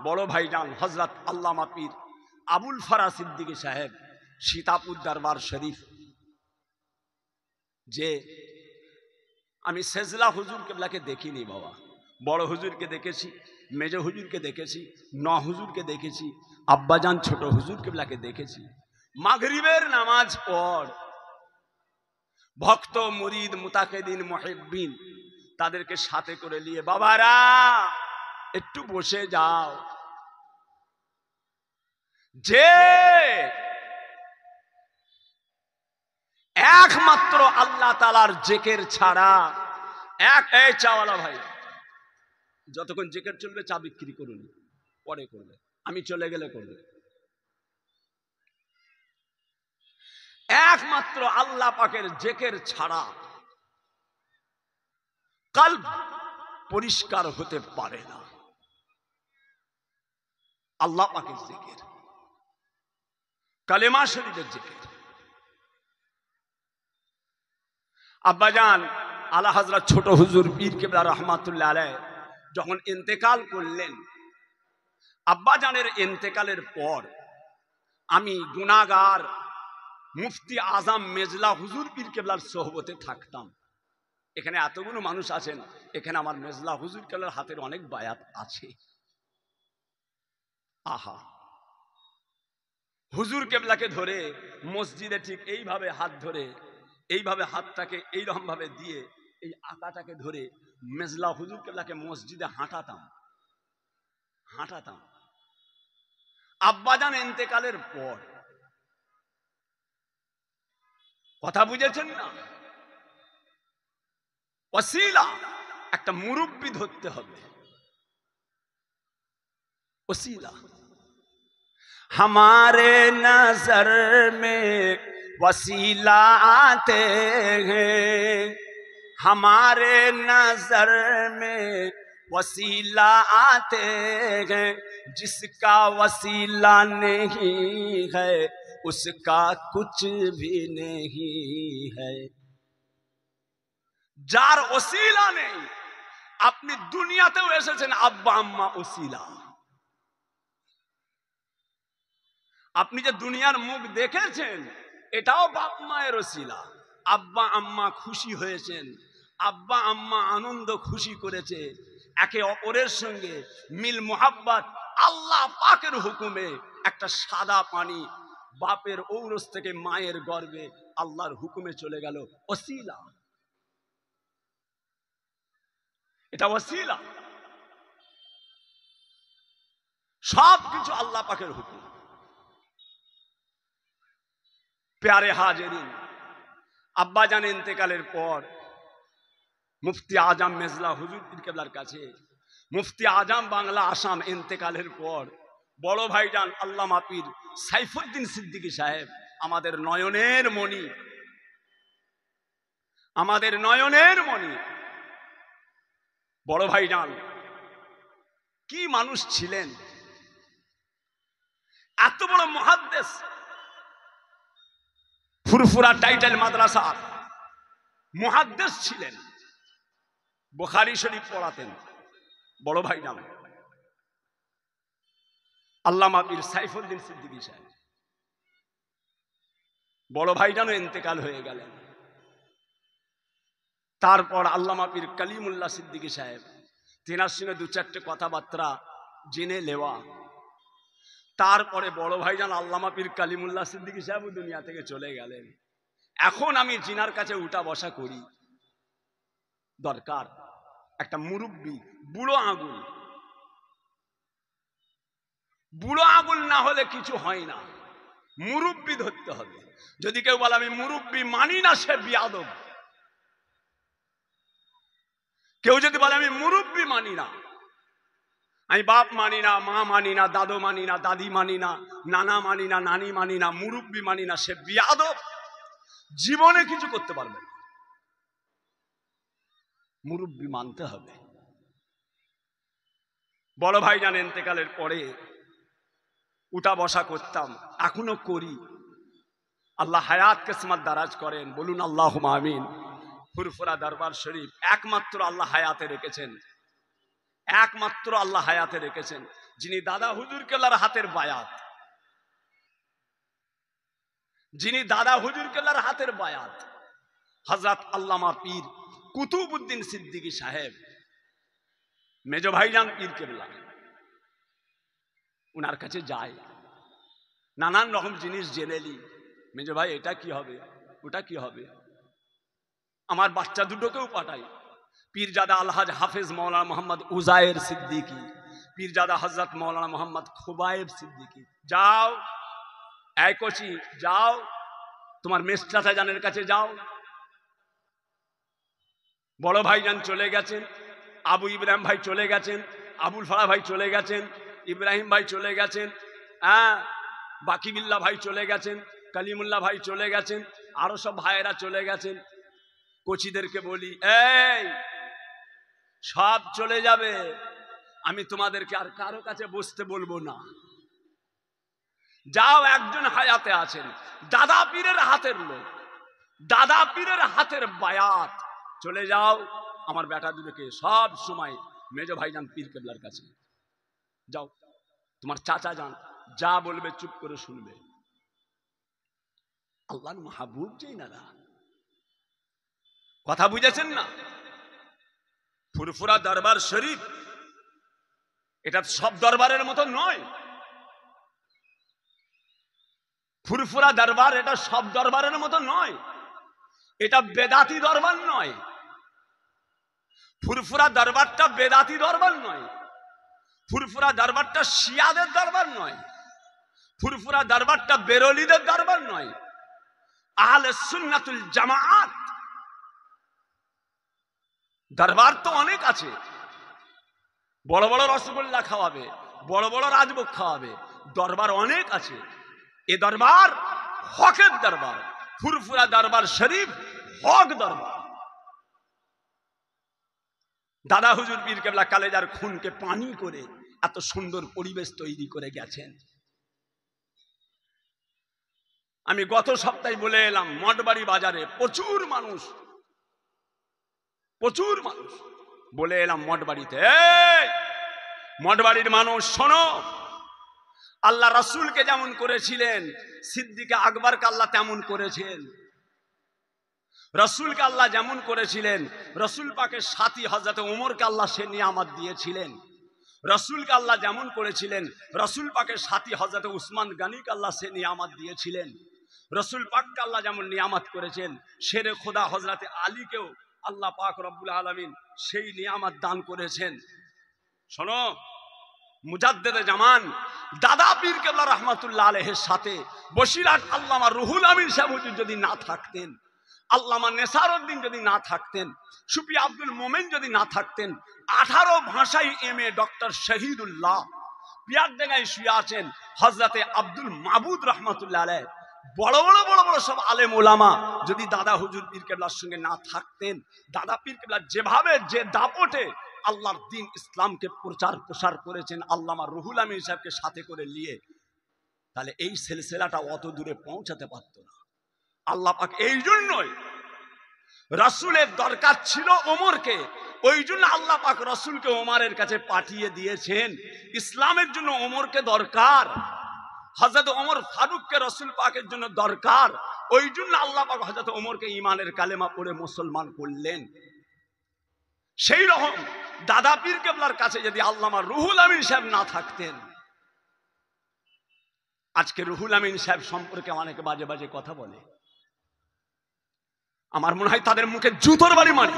A: বড় ভাইজান হযরত আল্লামা পীর আবুল ফারা সিদ্দিকী সাহেব সীতাপুর দরবার শরীফ, যে আমি সেজলা হুজুর কেবলাকে দেখিনি বাবা। বড় হুজুরকে দেখেছি, মেজ হুজুরকে দেখেছি, ন হুজুরকে দেখেছি, আব্বাজান ছোট হুজুর কেবলাকে দেখেছি। মাগরিবের নামাজ পড় ভক্ত মুরিদ মুতাকিদিন মুহিব্বিন তাদেরকে সাথে করে নিয়ে, বাবারা একটু বসে যাও। যে একমাত্র আল্লাহ তাআলার জিকির ছাড়া এই চাওয়ালা ভাই, যতক্ষণ জিকির চলবে চা বিক্রি করুন, পরে করবে, আমি চলে গেলে করবে। একমাত্র আল্লাহ পাকের জিকির ছাড়া কলব পরিষ্কার হতে পারে না। আল্লাহ পাকের জিকির, কালেমা শরীফের জিকির। আব্বাজান আলা হযরত ছোট হুজুর পীর কেবলা রহমাতুল্লাহ আলাইহ যখন ইন্তেকাল করলেন, আব্বাজানের ইন্তেকালের পর আমি গুনাহগার মুফতি আজম মেজলা হুজুর পীর কেবলার সোহবতে থাকতাম। এখানে এতগুলো মানুষ আছেন, এখানে আমার মেজলা হুজুর কেবলার হাতের অনেক বায়াত আছে। আহা, হুজুর কেবলাকে ধরে মসজিদে ঠিক এইভাবে হাত ধরে, এইভাবে হাতটাকে এইরকম ভাবে দিয়ে এই আকাটাকে ধরে মেজলা হুজুর কেবলাকে মসজিদে হাঁটাতাম। আব্বাজান ইন্তেকালের পর, কথা বুঝেছেন না? ওসিলা একটা মুরব্বি ধরতে হবে। ওসিলা हमारे नजर में वसीला आते हैं, हमारे नजर में वसीला आते हैं, जिसका वसीला नहीं है उसका कुछ भी नहीं है। যার ওসিলা নেই, আপনি দুনিয়াতেও এসেছেন আব্বা আম্মা ওসিলা। আপনি যে দুনিয়ার মুখ দেখেছেন এটাও বাপ মায়ের ওসিলা। আব্বা আম্মা খুশি হয়েছেন, আব্বা আম্মা আনন্দ খুশি করেছে, একে অপরের সঙ্গে মিল মোহাব্বত আল্লাহ পাকের হুকুমে একটা সাদা পানি বাপের ঔরস থেকে মায়ের গর্ভে আল্লাহর হুকুমে চলে গেল, ওসিলা। এটা ওসিলা। সব কিছু আল্লাহ পাকের হুকুম। প্যারে হাজেরিন, আব্বাজান ইন্তেকালের পর মুফতি আজম মেজলা হুজুর পীর কেবলার কাছে, মুফতি আজম বাংলা আসাম ইন্তেকালের পর বড় ভাইজান আল্লামা পীর সাইফুদ্দিন সিদ্দিকী সাহেব, আমাদের নয়নের মণি, আমাদের নয়নের মণি বড় ভাইজান কি মানুষ ছিলেন! এত বড় মুহাদ্দিস, ফুরফুরা টাইটেল মাদ্রাসার মুহাদ্দিস ছিলেন, বুখারী শরীফ পড়াতেন বড় ভাইজান আল্লামা পীর সাইফুদ্দিন সিদ্দিকী সাহেব। বড় ভাইজানও ইন্তেকাল হয়ে গেলেন। তারপর আল্লামা পীর কালিমুল্লাহ সিদ্দিকী সাহেব, তেনার সঙ্গে দু চারটে কথাবার্তা জেনে নেওয়া। তারপরে বড় ভাইজান আল্লামা পীর কালিমুল্লাহ সিদ্দিকী সাহেব দুনিয়া থেকে চলে গেলেন। এখন আমি জিনার কাছে উঠা বসা করি, দরকার একটা মুরব্বী, বুড়ো আঙুল। বুড়ো আঙুল না হলে কিছু হয় না, মুরব্বী ধরতে হবে। যদি কেউ বলে আমি মুরব্বী মানি না, সে বিয়াদব। কেউ যদি বলে আমি মুরব্বী মানি না, আমি বাপ মানি না, মা মানি না, দাদু মানি না, দাদি মানি না, নানা মানি না, নানি মানি না, মুরব্বী মানি না, সে বিয়াদব, জীবনে কিছু করতে পারবে না। মুরব্বী মানতে হবে। বড় ভাইজান ইন্তেকালের পরে উঠা বসা করতাম, এখনো করি। আল্লাহ হায়াত কিসমত দারাজ করেন, বলুন আল্লাহুম্মা আমিন। ফুরফুরা দরবার শরীফ একমাত্র আল্লাহ হায়াতে রেখেছেন, একমাত্র আল্লাহ হায়াতে রেখেছেন যিনি দাদা হুজুর কেবলার হাতের বায়াত, যিনি দাদা হুজুর কেবলার হাতের বায়াত, হযরত আল্লামা পীর কুতুবউদ্দিন সিদ্দিকী সাহেব, মেজ ভাইজান পীর কেবলা। উনার কাছে যাই, নানান রকম জিনিস জেনে নি। মেজ ভাই এটা কি হবে, ওটা কি হবে। আমার বাচ্চা দুটোকেও পাঠাই, পীরজাদা আলহাজ হাফেজ মৌলানা মোহাম্মদ উজায়ের সিদ্দিকী, পীরজাদা হযরত মৌলানা মোহাম্মদ খুবায়েব সিদ্দিকী, যাও এই কোচি, যাও তোমার মেস্টাটা জানের কাছে যাও। বড় ভাইজান চলে গেছেন, আবু ইব্রাহিম ভাই চলে গেছেন, আবুল ফারা ভাই চলে গেছেন, ইব্রাহিম ভাই চলে গেছেন, বাকিবিল্লাহ ভাই চলে গেছেন, কালিমুল্লাহ ভাই চলে গেছেন, আরো সব ভাইয়েরা চলে গেছেন। কোচিদেরকে বলি, এই সব চলে যাবে, আমি তোমাদেরকে আর কারো কাছে বসতে বলবো না। যাও, একজন হায়াতে আছেন, দাদা পীরের হাতের লোক, দাদা পীরের হাতের বায়াত, চলে যাও আমার বেটা দুটোকে সব সময় মেজ ভাইজান পীর কেবলার কাছে যাও। তোমার চাচা যান, যা বলবে চুপ করে শুনবে। আল্লাহর মাহবুব যেই নারা, কথা বুঝেছেন না? ফুরফুরা দরবার শরীফ এটা সব দরবারের মতো নয়। ফুরফুরা দরবার এটা সব দরবারের মতো নয়, এটা বেদাতি দরবার নয়। ফুরফুরা দরবারটা বেদাতি দরবার নয়, ফুরফুরা দরবারটা শিয়াদের দরবার নয়, ফুরফুরা দরবারটা বেরোলিদের দরবার নয়, আহলে সুন্নাতুল জামাআত দরবার তো অনেক আছে। বড় বড় রসগোল্লা খাওয়াবে, বড় বড় রাজভোগ খাওয়াবে, দরবার অনেক আছে। এ দরবার হকের দরবার, ফুরফুরা দরবার শরীফ হক দরবার। দাদা হুজুর পীর কেবলা কালেজার খুনকে পানি করে এত সুন্দর পরিবেশ তৈরি করে গেছেন। আমি গত সপ্তাহে বলে এলাম, মঠবাড়ি বাজারে প্রচুর মানুষ, প্রচুর মানুষ, বলে এলাম মঠবাড়িতে, মঠবাড়ির মানুষ শোনো, আল্লাহ রাসূলকে যেমন করেছিলেন, সিদ্দিক আকবরকে আল্লাহ তেমন করেছেন। রসুলকে আল্লাহ যেমন করেছিলেন, রসুল পাকের সাথী হযরত ওমরকে আল্লাহ সে নিয়ামত দিয়েছিলেন। রসুলকে আল্লাহ যেমন করেছিলেন, রসুল পাকের সাথী হযরত উসমান গনিকে আল্লাহ সে নিয়ামত দিয়েছিলেন। রসুল পাককে আল্লাহ যেমন নিয়ামত করেছেন, শেরে খোদা হযরত আলীকেও আল্লাহ পাক রব্বুল আলামিন সেই নিয়ামত দান করেছেন। শোনো, মুজাদ্দেদে জামান দাদা পীর কেবলা রহমাতুল্লাহ আলাইহির সাথে বসিরহাট আল্লামা রুহুল আমিন সাহেব হুজুর যদি না থাকতেন, আল্লামা নেসারউদ্দিন যদি না থাকতেন, সুফি আব্দুল মোমেন যদি না থাকতেন, 18 ভাষায় MA ডক্টর শহীদুল্লাহ পিয়ারডাঙ্গায় শুয়ে আছেন হযরতে আব্দুল মাবুদ রহমাতুল্লাহ আলাইহ, বড় বড় সব আলেম ওলামা যদি দাদা হুজুর পীর কেবলার সঙ্গে না থাকতেন, দাদা পীর কেবলা যেভাবে যে দাপটে আল্লাহর দ্বীন ইসলামকে প্রচার প্রসার করেছেন আল্লামা রুহুল আমিন সাহেবকে সাথে করে নিয়ে, তাহলে এই সিলসিলাটা অত দূরে পৌঁছাতে পারত না। আল্লাহ পাক এই জন্যই রাসূলের দরকার ছিল ওমরকে, ওই জন্য আল্লাহ পাক রাসূলকে ওমরের কাছে পাঠিয়ে দিয়েছেন। ইসলামের জন্য ওমরকে দরকার, হযরত ওমর ফারুককে রাসূল পাকের জন্য দরকার, ওই জন্য আল্লাহ পাক হযরত ওমরকে ঈমানের কালেমা পড়ে মুসলমান করলেন। সেই রকম দাদা পীর কেবলার কাছে যদি আল্লামা রুহুল আমিন সাহেব না থাকতেন, আজকে রুহুল আমিন সাহেব সম্পর্কে অনেকে বাজে বাজে কথা বলে, আমার মনে হয় তাদের মুখে জুতোর বাড়ি মারি।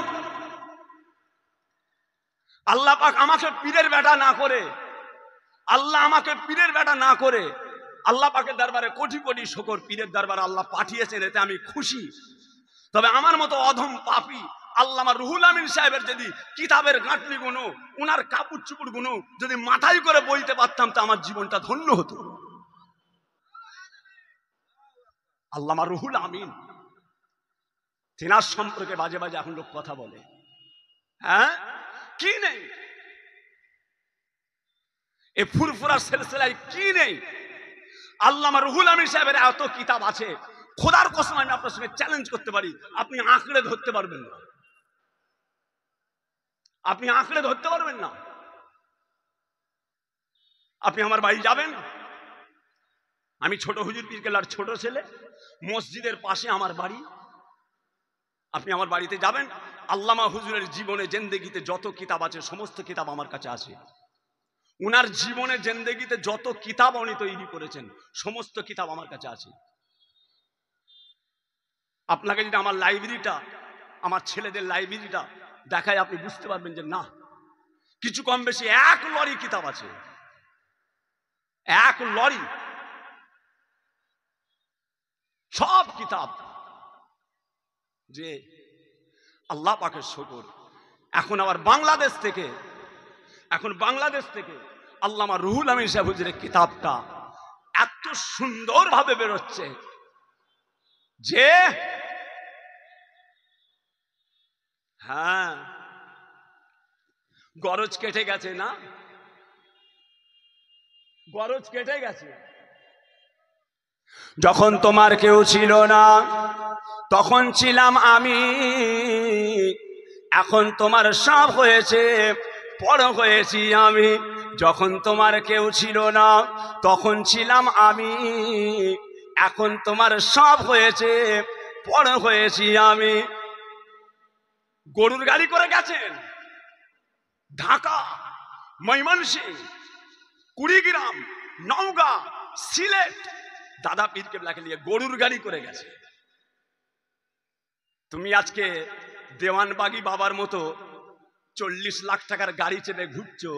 A: আল্লাহ পাক আমাকে পীরের বেটা না করে, আল্লাহ আমাকে পীরের বেটা না করে আল্লাহ পাকের দরবারে কোটি কোটি শুকর, পীরের দরবারে আল্লাহ পাঠিয়েছেন, এতে আমি খুশি। তবে আমার মতো অধম পাপী আল্লামা রুহুল আমিন সাহেবের যদি কিতাবের গাঁটলি গুলো, উনার কাপড় চুপড় গুলো যদি মাথায় করে বইতে পারতাম তো আমার জীবনটা ধন্য হতো। আল্লামা রুহুল আমিন তিনার সম্পর্কে বাজে বাজে এখন লোক কথা বলে, হ্যাঁ কি নেই এ ফুরফুরা সিলসিলায়, কি নেই? আল্লামা রুহুল আমিন সাহেবের এত কিতাব আছে, খোদার কসম আমি আপনার সঙ্গে চ্যালেঞ্জ করতে পারি, আপনি আঁকড়ে ধরতে পারবেন না, আপনি আঁকড়ে ধরতে পারবেন না। আপনি আমার বাড়ি যাবেন, আমি ছোট হুজুর পীর কেবলার ছোট ছেলে, মসজিদের পাশে আমার বাড়ি, আপনি আমার বাড়িতে যাবেন, আল্লামা হুজুরের জীবনে জিন্দেগিতে যত কিতাব আছে সমস্ত কিতাব আমার কাছে আছে। উনার জীবনে জিন্দেগিতে যত কিতাব উনি তৈরি করেছেন সমস্ত কিতাব আমার কাছে আছে। আপনাকে যদি আমার লাইব্রেরিটা, আমার ছেলেদের লাইব্রেরিটা দেখায়, আপনি বুঝতে পারবেন যে না, কিছু কম বেশি 1 লরি কিতাব আছে, 1 লরি সব কিতাব। যে আল্লাহ পাকের শুকর, এখন আবার বাংলাদেশ থেকে আল্লামা রুহুল আমিন সাহেব হুজুরের কিতাবটা এত সুন্দর ভাবে বেরোচ্ছে যে হ্যাঁ, গরজ কেটে গেছে না, গরজ কেটে গেছে। যখন তোমার কেউ ছিল না তখন ছিলাম আমি, এখন তোমার সব হয়েছে, বড় হয়েছি আমি। যখন তোমার কেউ ছিল না তখন ছিলাম আমি, এখন তোমার সব হয়েছে, বড় হয়েছি আমি। গরুর গাড়ি করে গেছেন ঢাকা, ময়মনসিংহ, কুড়িগ্রাম, নওগাঁ, সিলেট, দাদা পীর কেবলাকে নিয়ে গরুর গাড়ি করে গেছে। তুমি আজকে দেওয়ানবাগি বাবার মতো 40 লাখ টাকার গাড়ি চেপে ঘুরছো,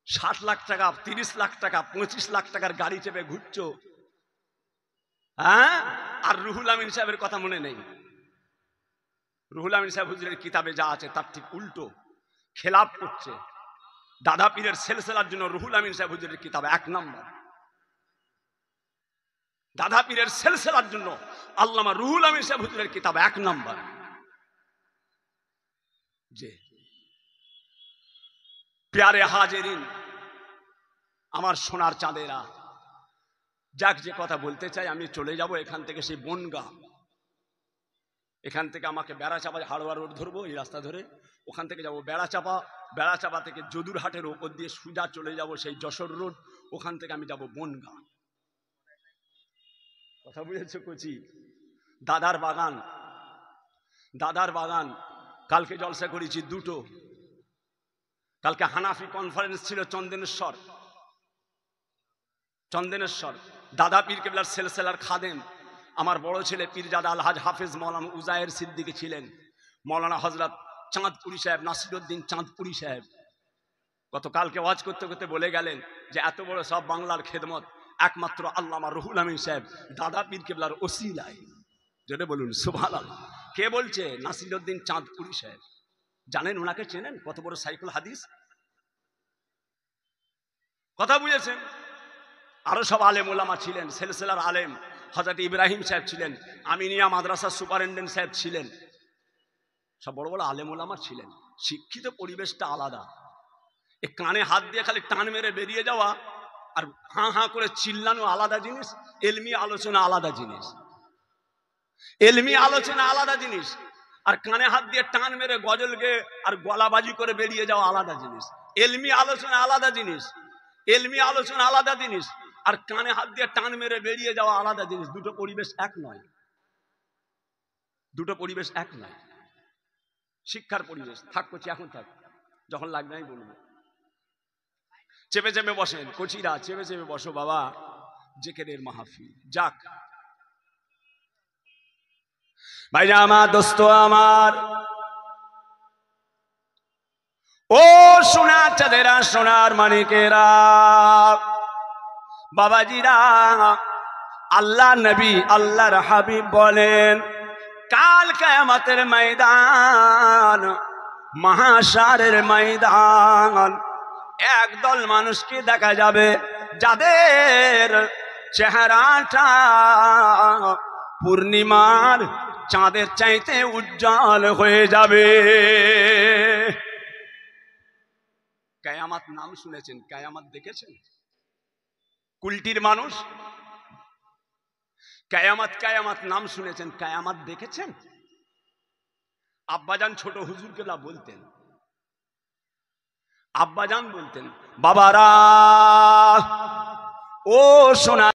A: 60 লাখ টাকা, 30 লাখ টাকা, 25 লাখ টাকার গাড়ি চেপে ঘুরছো, হ্যাঁ? আর রুহুল আমিন সাহেবের কথা মনে নেই। রুহুল আমিন সাহেব হুজুরের কিতাবে যা আছে তার ঠিক উল্টো, খেলাপ করছে। দাদা পীরের সিলসিলার জন্য রুহুল আমিন সাহেব হুজুরের কিতাব 1 নম্বর। দাদা পীরের সিলসিলার জন্য আল্লামা রুহুল আমিন সাহেব হুজুরের কিতাব 1 নম্বর। যে প্যারে হাজেরিন, আমার সোনার চাঁদেরা, যাক যে কথা বলতে চাই, আমি চলে যাব এখান থেকে সেই বনগা, এখান থেকে আমাকে বেড়াচাপা হাড়োয়া রোড ধরবো, এই রাস্তা ধরে ওখান থেকে যাব বেড়াচাপা, বেড়াচাপা থেকে যদুরহাটের ওপর দিয়ে সোজা চলে যাব সেই যশোর রোড, ওখান থেকে আমি যাব বনগা। কথা বুঝেছো কচি? দাদার বাগান, দাদার বাগান। কালকে জলসা করেছি 2টো। কালকে হানাফি কনফারেন্স ছিল চন্দেনেশ্বর। দাদা পীর কেবলার সিলসিলার খাদেম আমার বড় ছেলে পীরজাদা আলহাজ হাফেজ মৌলানা উজায়ের সিদ্দিকী ছিলেন, মৌলানা হযরত চাঁদপুরি সাহেব, নাসিরউদ্দিন চাঁদপুরি সাহেব, গতকালকে ওয়াজ করতে করতে বলে গেলেন যে এত বড় সব বাংলার খেদমত একমাত্র আল্লামা রুহুল আমিন সাহেব দাদা পীর কেবলার ওসিলায়। জোরে বলুন সুবহানাল্লাহ। কে বলছে? নাসিরউদ্দিন চাঁদপুরি সাহেব। জানেন ওনাকে? চেনেন? কত বড় সাইকুল হাদিস। কথা বুঝেছেন? আরো সব আলেম ওলামা ছিলেন, সিলসিলার আলেম হযরত ইব্রাহিম সাহেব ছিলেন, আমিনিয়া মাদ্রাসার সুপারিনটেন্ডেন্ট সাহেব ছিলেন, সব বড় বড় আলেম ওলামা ছিলেন। শিক্ষিত পরিবেশটা আলাদা। এ কানে হাত দিয়ে খালি টান মেরে বেরিয়ে যাওয়া আর হাঁ হাঁ করে চিল্লানো আলাদা জিনিস, এলমি আলোচনা আলাদা জিনিস। এলমি আলোচনা আলাদা জিনিস, আর কানে হাত দিয়ে টান মেরে গজল গেয়ে আর গলাবাজি করে বেরিয়ে যাওয়া আলাদা জিনিস। এলমি আলোচনা আলাদা জিনিস, এলমি আলোচনা আলাদা জিনিস, আর কানে হাত দিয়ে টান মেরে বেরিয়ে যাওয়া আলাদা জিনিস। দুটো পরিবেশ এক নয়, দুটো পরিবেশ এক নয়। শিক্ষার পরিবেশ থাক করছি, এখন থাক, যখন লাগবে আমি বলবো। চেপে চেপে বসেন কচিরা, চেপে চেপে বসো বাবা, জিকিরের মাহফিল যাক। ভাইরা আমার, দোস্ত আমার, ও সোনার চাঁদেরা, সোনার মানিকেরা, বাবাজিরা, আল্লাহ নবী আল্লাহর হাবিব বলেন কাল কিয়ামতের ময়দান, মাহশারের ময়দান, একদল মানুষকে দেখা যাবে যাদের চেহারাটা পূর্ণিমার চাঁদের চাইতে উজ্জ্বল হয়ে যাবে। কিয়ামত নাম শুনেছেন? কিয়ামত দেখেছেন? কুলটির মানুষ কিয়ামত কিয়ামত নাম শুনেছেন, কিয়ামত দেখেছেন? আব্বাজান ছোট হুজুর কেবলা বলতেন, আব্বাজান বলতেন বাবারা ও সোনা